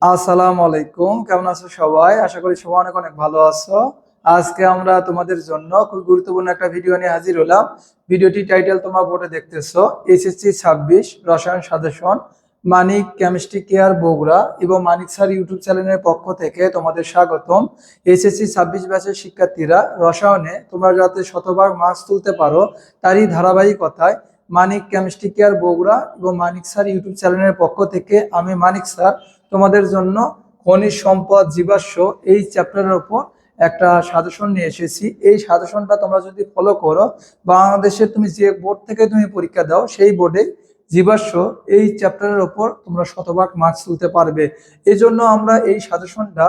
আসসালামু আলাইকুম, কেমন আছো সবাই? আশা করি সবাই অনেক অনেক ভালো আছো। আজকে আমরা তোমাদের জন্য খুব গুরুত্বপূর্ণ একটা ভিডিও নিয়ে হাজির হলাম। ভিডিওটি টাইটেল তোমরা বোর্ডে দেখতেছো, এসএসসি 26 রসায়ন সাজেশন, মানিক কেমিস্ট্রি কেয়ার বগুড়া এবং মানিক স্যার ইউটিউব চ্যানেলের পক্ষ থেকে তোমাদের স্বাগতম। এসএসসি 26 ব্যাচের শিক্ষার্থীরা, রসায়নে তোমরা যাতে শতভাগ মার্কস তুলতে পারো তারই ধারাবাহিকতায় মানিক কেমিস্ট্রি কেয়ার বগুড়া এবং মানিক স্যার ইউটিউব চ্যানেলের পক্ষ থেকে আমি মানিক স্যার তোমাদের জন্য খনিজ সম্পদ জীবাশ্ম এই চ্যাপ্টারের উপর একটা সাজেশন নিয়ে এসেছি। এই সাজেশনটা তোমরা যদি ফলো করো, বাংলাদেশের তুমি যে বোর্ড থেকে তুমি পরীক্ষা দাও সেই বোর্ডে জীবাশ্ম এই চ্যাপ্টারের উপর তোমরা শতভাগ মার্কস তুলতে পারবে। এই জন্য আমরা এই সাজেশনটা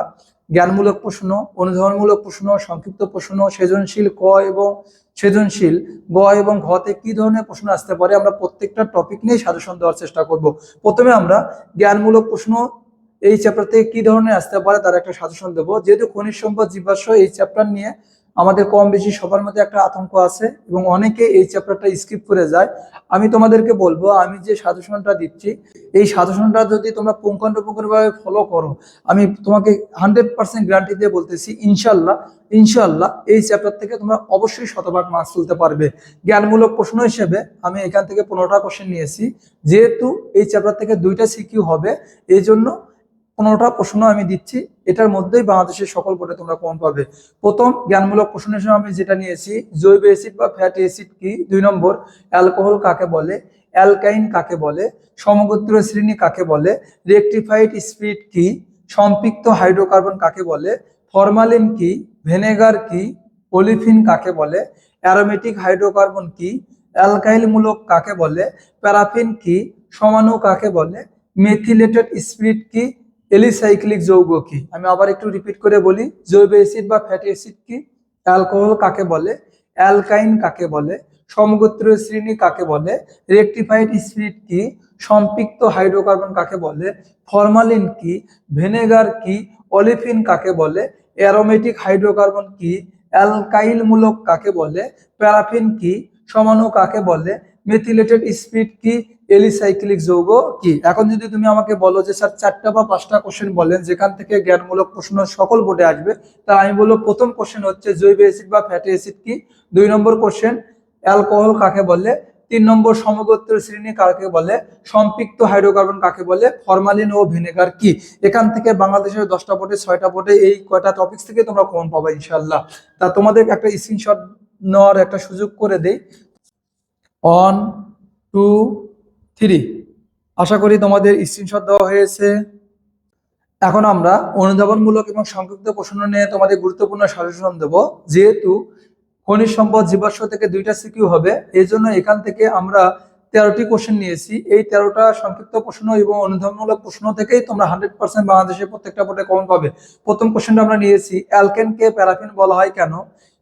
জ্ঞানমূলক প্রশ্ন, অনুধাবনমূলক প্রশ্ন, সংক্ষিপ্ত প্রশ্ন, সৃজনশীল ক এবং সৃজনশীল গ এবং ঘতে কি ধরনের প্রশ্ন আসতে পারে আমরা প্রত্যেকটা টপিক নিয়ে সাজেশন দেওয়ার চেষ্টা করব। প্রথমে আমরা জ্ঞানমূলক প্রশ্ন এই চ্যাপ্টার থেকে কি ধরনের আসতে পারে তার একটা সাজেশন দেবো। যেহেতু খনিজ সম্পদ জীবাশ্ম এই চ্যাপ্টার নিয়ে আমাদের কম বেশি সবার মধ্যে একটা আতঙ্ক আছে এবং অনেকে এই চ্যাপ্টারটা স্কিপ করে যায়। আমি তোমাদেরকে বলবো, আমি যে সাজেশনটা দিচ্ছি এই সাজেশনটা যদি তোমরা পুঙ্খানুপুঙ্খভাবে ফলো করো, আমি তোমাকে 100% গ্যারান্টি দিয়ে বলতেছি, ইনশাল্লাহ ইনশাল্লাহ এই চ্যাপ্টার থেকে তোমরা অবশ্যই শতভাগ মার্কস তুলতে পারবে। জ্ঞানমূলক প্রশ্ন হিসেবে আমি এখান থেকে 15টা কোশ্চেন নিয়েছি। যেহেতু এই চ্যাপ্টার থেকে 2টা সিকিউ হবে, এই জন্য 15টা প্রশ্ন আমি দিচ্ছি। এটার মধ্যেই বাংলাদেশের সকল বোর্ডে তোমরা কমন পাবে। প্রথম জ্ঞানমূলক প্রশ্ন হিসেবে আমি যেটা নিয়েছি, জৈব অ্যাসিড বা ফ্যাটি অ্যাসিড কি? 2 নম্বর, অ্যালকোহল কাকে বলে? অ্যালকাইন কাকে বলে? সমগোত্রীয় শ্রেণী কাকে বলে? রেকটিফাইড স্পিরিট কি? সম্পৃক্ত হাইড্রোকার্বন কাকে বলে? ফরমালিন কি? ভিনেগার কি? ওলিফিন কাকে বলে? অ্যারোমেটিক হাইড্রোকার্বন কি? অ্যালকাইল মূলক কাকে বলে? প্যারাফিন কি? সমাণু কাকে বলে? মেথিলেটেড স্পিরিট কি? এলিসাইক্লিক যৌগ কি? আমি আবার একটু রিপিট করে বলি, জৈব অ্যাসিড বা ফ্যাটি অ্যাসিড কি? অ্যালকোহল কাকে বলে? অ্যালকাইন কাকে বলে? সমগোত্রীয় শ্রেণী কাকে বলে? রেকটিফাইড স্পিরিট কি? সম্পৃক্ত হাইড্রোকার্বন কাকে বলে? ফরমালিন কি? ভিনেগার কি? অলিফিন কাকে বলে? অ্যারোমেটিক হাইড্রোকার্বন কি? অ্যালকাইল মূলক কাকে বলে? প্যারাফিন কি? সমাণু কাকে বলে? মেথিলেটেড স্পিরিট কি? এলিসাইক্লিক যৌগ কি? এখন যদি তুমি আমাকে বলো যে স্যার 4টা বা 5টা কোশ্চেন বলেন যেখান থেকে জ্ঞানমূলক প্রশ্ন সকল বোর্ডে আসবে, তা আমি বলবো প্রথম কোশ্চেন হচ্ছে জৈব অ্যাসিড বা ফ্যাটি অ্যাসিড কি? 2 নম্বর কোশ্চেন অ্যালকোহল কাকে বলে? 3 নম্বর সমগোত্রীয় শ্রেণী কাকে বলে? সম্পৃক্ত হাইড্রোকার্বন কাকে বলে? ফরমালিন ও ভিনেগার কি? এখান থেকে বাংলাদেশের 10টা বোর্ডে 6টা বোর্ডে এই কয়টা টপিকস থেকে তোমরা কমন পাবা ইনশাল্লাহ। তা তোমাদের একটা স্ক্রিনশট নেওয়ার একটা সুযোগ করে দেই। 1 2 3, আশা করি তোমাদের স্ক্রিনশট দেওয়া হয়েছে। এখন আমরা অনুধাবনমূলক এবং সংক্ষিপ্ত প্রশ্ন নিয়ে তোমাদের গুরুত্বপূর্ণ সাজেশন দেব। যেহেতু খনিজ সম্পদ জীবাশ্ম থেকে 2টা সিকিউ হবে, এই জন্য এখান থেকে আমরা 13টি কোশ্চেন নিয়েছি। এই 13টা সংক্ষিপ্ত প্রশ্ন এবং অনুধাবনমূলক প্রশ্ন থেকেই তোমরা 100% বাংলাদেশের প্রত্যেকটা বোর্ডে কমন পাবে। প্রথম কোশ্চেনটা আমরা নিয়েছি, অ্যালকেনকে প্যারাফিন বলা হয় কেন?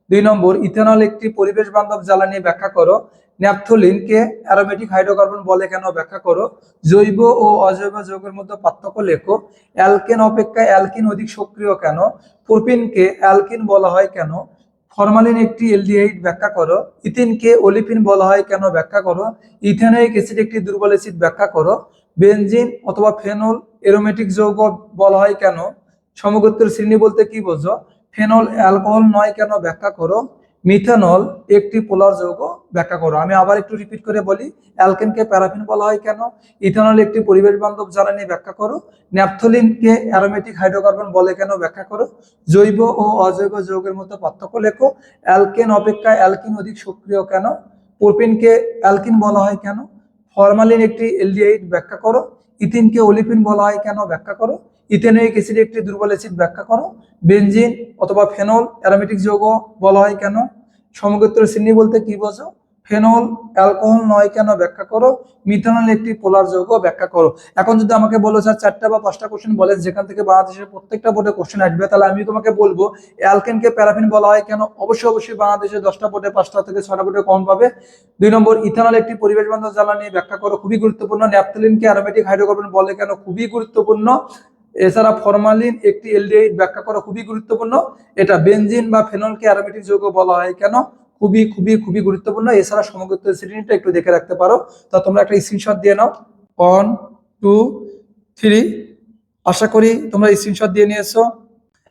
2 নম্বর, ইথানল একটি পরিবেশ বান্ধব জ্বালানি, ব্যাখ্যা করো। ন্যাপথলিনকে অ্যারোমেটিক হাইড্রোকার্বন বলে কেন? ব্যাখ্যা করো। জৈব ও অজৈব যৌগের মধ্যে পার্থক্য লেখো। অ্যালকেন অপেক্ষা অ্যালকিন অধিক সক্রিয় কেন? প্রোপিনকে অ্যালকিন বলা হয় কেন? ফরমালিন একটি এলডিহাইড, ব্যাখ্যা করো। ইথিনকে ওলিফিন বলা হয় কেন? ব্যাখ্যা করো। ইথেনোয়িক অ্যাসিড একটি দুর্বল অ্যাসিড, ব্যাখ্যা করো। বেনজিন অথবা ফেনল এরোমেটিক যৌগ বলা হয় কেন? সমগোত্রীয় শ্রেণী বলতে কি বোঝো? ফেনল অ্যালকোহল নয় কেন? ব্যাখ্যা করো। মিথানল একটি পোলার যৌগ, ব্যাখ্যা করো। আমি আবার একটু রিপিট করে বলি, অ্যালকেনকে প্যারাফিন বলা হয় কেন? ইথানল একটি পরিবেশ বান্ধব জ্বালানি, ব্যাখ্যা করো। ন্যাপথলিনকে অ্যারোমেটিক হাইড্রোকার্বন বলে কেন? ব্যাখ্যা করো। জৈব ও অজৈব যৌগের মধ্যে পার্থক্য লেখো। অ্যালকেন অপেক্ষা অ্যালকিন অধিক সক্রিয় কেন? প্রোপিনকে অ্যালকিন বলা হয় কেন? ফরমালিন একটি এলডিহাইড, ব্যাখ্যা করো। ইথিনকে ওলিফিন বলা হয় কেন? ব্যাখ্যা করো। ইথেনোয়িক অ্যাসিড একটি দুর্বল অ্যাসিড, ব্যাখ্যা করো। বেনজিন অথবা ফেনল অ্যারোমেটিক যৌগ বলা হয় কেন? সমগোত্রীয় শ্রেণী বলতে কি বোঝো? ফেনল অ্যালকোহল নয় কেন? ব্যাখ্যা করো। মিথানল একটি পোলার যৌগ, ব্যাখ্যা করো। এখন যদি আমাকে বলো স্যার 4টা বা 5টা কোশ্চেন বলে যেখান থেকে বাংলাদেশের প্রত্যেকটা বোর্ডে কোশ্চেন আসবে, তাহলে আমি তোমাকে বলবো অ্যালকেনকে প্যারাফিন বলা হয় কেন? অবশ্যই অবশ্যই বাংলাদেশের 10টা বোর্ডে 5টা থেকে 6টা বোর্ডে কম পাবে। 2 নম্বর, ইথানল একটি পরিবেশ বান্ধব জ্বালানি, ব্যাখ্যা করো, খুবই গুরুত্বপূর্ণ। ন্যাপথলিনকে অ্যারোমেটিক হাইড্রোকার্বন বলে কেন? খুবই গুরুত্বপূর্ণ। এছাড়া ফরমালিন একটি এলডিহাইড, ব্যাখ্যা করা, খুবই গুরুত্বপূর্ণ। এটা বেনজিন বা ফেনলকে অ্যারোমেটিক যৌগ বলা হয় কেন? খুবই খুবই খুবই গুরুত্বপূর্ণ। এছাড়া সমগোত্রীয় শ্রেণীটা একটু দেখে রাখতে পারো। তা তোমরা একটা স্ক্রিনশট দিয়ে নাও। 1 2 3, আশা করি তোমরা স্ক্রিনশট দিয়ে নিয়েছো।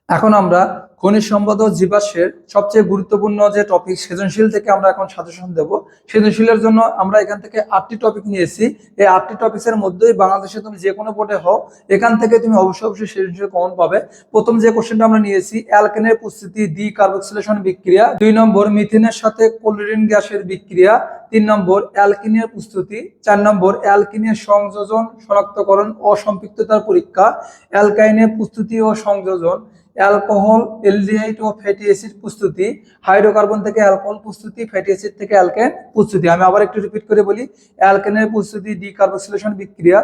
এখন আমরা খনিজ সম্পদ ও জীবাশ্মের সবচেয়ে গুরুত্বপূর্ণ যে টপিক সৃজনশীল থেকে আমরা এখন সাজেশন দেব। সৃজনশীলের জন্য আমরা এখান থেকে 8টি টপিক নিয়েছি। এই 8টি টপিকের মধ্যেই বাংলাদেশে তুমি যে কোনো বোর্ডে হও, এখান থেকে তুমি অবশ্যই সৃজনশীল কমন পাবে। প্রথম যে কোশ্চেনটা আমরা নিয়েছি, অ্যালকেনের প্রস্তুতি ডিকার্বক্সিলেশন বিক্রিয়া। 2 নম্বর মিথেনের সাথে ক্লোরিন গ্যাসের বিক্রিয়া। 3 নম্বর অ্যালকিনের প্রস্তুতি। 4 নম্বর অ্যালকিনের সংযোজন শনাক্তকরণ ও সম্পৃক্ততার পরীক্ষা। অ্যালকাইনের প্রস্তুতি ও সংযোজন। অ্যালকোহল, এলডিহাইড ও ফ্যাটি অ্যাসিড প্রস্তুতি। হাইড্রোকার্বন থেকে অ্যালকোহল প্রস্তুতি, ফ্যাটি অ্যাসিড থেকে অ্যালকেন প্রস্তুতি। আমি আবার একটু রিপিট করে বলি, অ্যালকেনের প্রস্তুতি ডিকার্বক্সিলেশন বিক্রিয়া,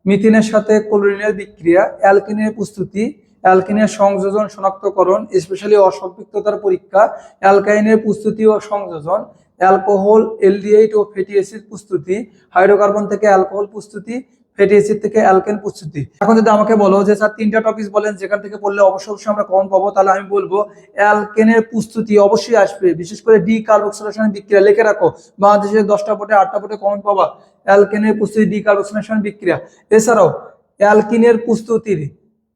মিথেনের সাথে ক্লোরিনের বিক্রিয়া, অ্যালকিনের প্রস্তুতি, অ্যালকিনের সংযোজন শনাক্তকরণ স্পেশালি অসম্পৃক্ততার পরীক্ষা, অ্যালকাইনের প্রস্তুতি ও সংযোজন, অ্যালকোহল, এলডিহাইড ও ফ্যাটি অ্যাসিড প্রস্তুতি, হাইড্রোকার্বন থেকে অ্যালকোহল প্রস্তুতি, ফ্যাটি অ্যাসিড থেকে অ্যালকেন প্রস্তুতি। এখন যদি আমাকে বলো যে স্যার 3টা টপিক বলেন যেখান থেকে পড়লে অবশ্যই আমরা কমন পাবো, তাহলে আমি বলবো অ্যালকেনের প্রস্তুতি অবশ্যই আসবে, বিশেষ করে ডিকার্বক্সিলেশন বিক্রিয়া লিখে রাখো। বাংলাদেশের 10টা বোর্ডে 8টা বোর্ডে কমন পাবা অ্যালকেনের প্রস্তুতি ডিকার্বক্সিলেশন বিক্রিয়া। এছাড়াও অ্যালকিনের প্রস্তুতির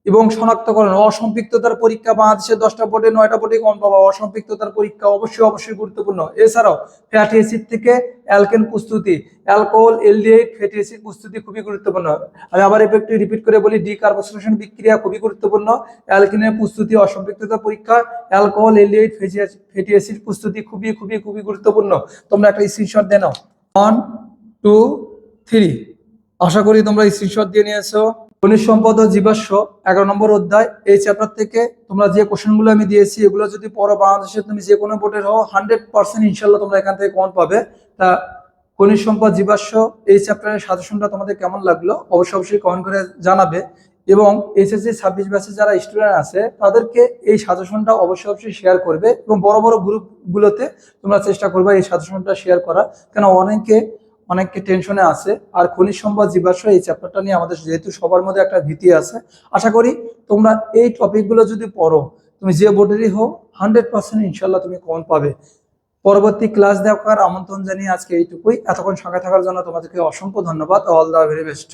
এবং শনাক্তকরণ অসম্পৃক্ততার পরীক্ষা বাংলাদেশের 10টা বোর্ডে 9টা বোর্ডে কমন পাবা। অসম্পৃক্ততার পরীক্ষা অবশ্যই গুরুত্বপূর্ণ। এছাড়াও ফ্যাটি অ্যাসিড থেকে অ্যালকেন প্রস্তুতি, অ্যালকোহল, এলডিহাইড, ফ্যাটি অ্যাসিড প্রস্তুতি খুবই গুরুত্বপূর্ণ। আমি আবার একটু রিপিট করে বলি, ডিকার্বক্সিলেশন বিক্রিয়া খুবই গুরুত্বপূর্ণ, অ্যালকিনের প্রস্তুতি অসম্পৃক্ততা পরীক্ষা, অ্যালকোহল, এলডিহাইড, ফ্যাটি অ্যাসিড প্রস্তুতি খুবই গুরুত্বপূর্ণ। তোমরা একটা স্ক্রিনশট দিয়ে নাও। 1 2 3। আশা করি তোমরা স্ক্রিনশট দিয়ে নিয়েছো। খনিজ সম্পদ ও জীবাশ্ম 11 নম্বর অধ্যায়। এই চ্যাপ্টার থেকে তোমরা যে কোশ্চেনগুলো আমি দিয়েছি এগুলো যদি পড়ো, বাংলাদেশে তুমি যে কোনো বোর্ডের হও 100% ইনশাল্লাহ তোমরা এখান থেকে কমন পাবে। তা খনিজ সম্পদ জীবাশ্ম এই চ্যাপ্টারের সাজেশনটা তোমাদের কেমন লাগলো অবশ্যই কমেন্ট করে জানাবে। এবং এসএসসি 26 ব্যাচে যারা স্টুডেন্ট আছে তাদেরকে এই সাজেশনটা অবশ্যই শেয়ার করবে এবং বড় গ্রুপগুলোতে তোমরা চেষ্টা করবে এই সাজেশনটা শেয়ার করা, কেন অনেকে টেনশনে আছে। আর খনিজ সম্পদ জীবাশ্ম এই চ্যাপ্টারটা নিয়ে আমাদের যেহেতু সবার মধ্যে একটা ভীতি আছে, আশা করি তোমরা এই টপিকগুলো যদি পড়ো, তুমি যে বোর্ডেরই হোক 100% ইনশাল্লাহ তুমি কমন পাবে। পরবর্তী ক্লাস দেখার আমন্ত্রণ জানিয়ে আজকে এইটুকুই। এতক্ষণ সঙ্গে থাকার জন্য তোমাদেরকে অসংখ্য ধন্যবাদ। All the very best.